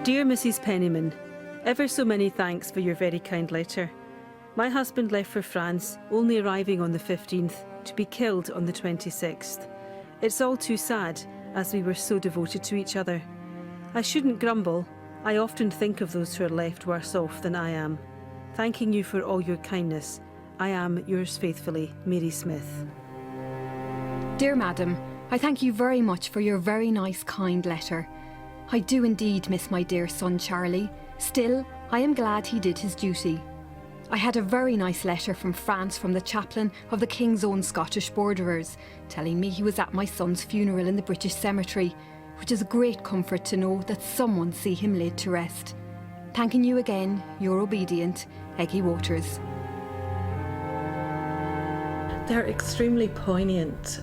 Dear Mrs. Pennyman, ever so many thanks for your very kind letter. My husband left for France, only arriving on the 15th, to be killed on the 26th. It's all too sad, as we were so devoted to each other. I shouldn't grumble. I often think of those who are left worse off than I am. Thanking you for all your kindness. I am yours faithfully, Mary Smith. Dear Madam, I thank you very much for your very nice, kind letter. I do indeed miss my dear son Charlie. Still, I am glad he did his duty. I had a very nice letter from France from the chaplain of the King's Own Scottish Borderers, telling me he was at my son's funeral in the British cemetery, which is a great comfort to know that someone see him laid to rest. Thanking you again, your obedient, Eggy Waters. They're extremely poignant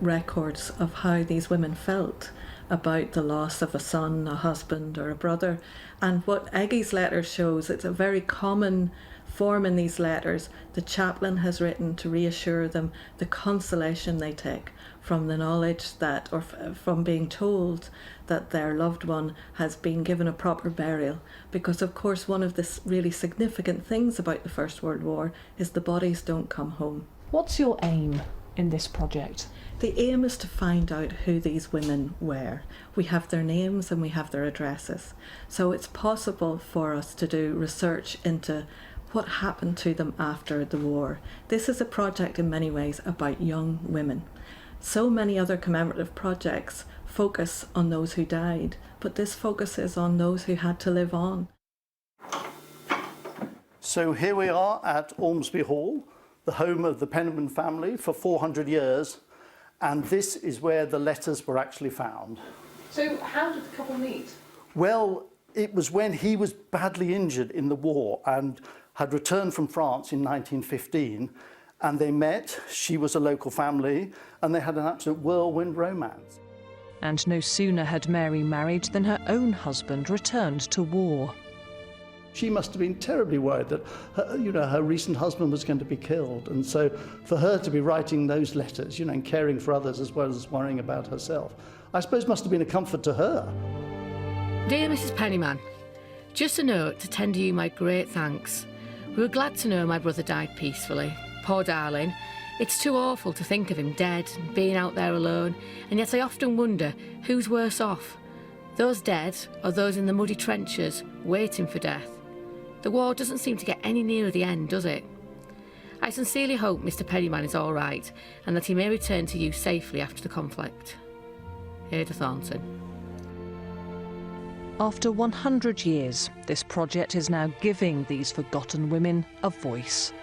records of how these women felt about the loss of a son, a husband or a brother. And what Eggy's letter shows, it's a very common form in these letters. The chaplain has written to reassure them the consolation they take from the knowledge that, or from being told that their loved one has been given a proper burial. Because of course one of the really significant things about the First World War is the bodies don't come home. What's your aim in this project? The aim is to find out who these women were. We have their names and we have their addresses. So it's possible for us to do research into what happened to them after the war. This is a project in many ways about young women. So many other commemorative projects focus on those who died, but this focuses on those who had to live on. So here we are at Ormsby Hall, the home of the Pennyman family for 400 years, and this is where the letters were actually found. So how did the couple meet? Well, it was when he was badly injured in the war and had returned from France in 1915, and they met. She was a local family, and they had an absolute whirlwind romance. And no sooner had Mary married than her own husband returned to war. She must have been terribly worried that her recent husband was going to be killed. And so for her to be writing those letters, and caring for others as well as worrying about herself, I suppose must have been a comfort to her. Dear Mrs. Pennyman, just a note to tender you my great thanks. We were glad to know my brother died peacefully. Poor darling. It's too awful to think of him dead and being out there alone, and yet I often wonder who's worse off, those dead or those in the muddy trenches waiting for death. The war doesn't seem to get any nearer the end, does it? I sincerely hope Mr. Pennyman is all right and that he may return to you safely after the conflict. Ada Thornton. After 100 years, this project is now giving these forgotten women a voice.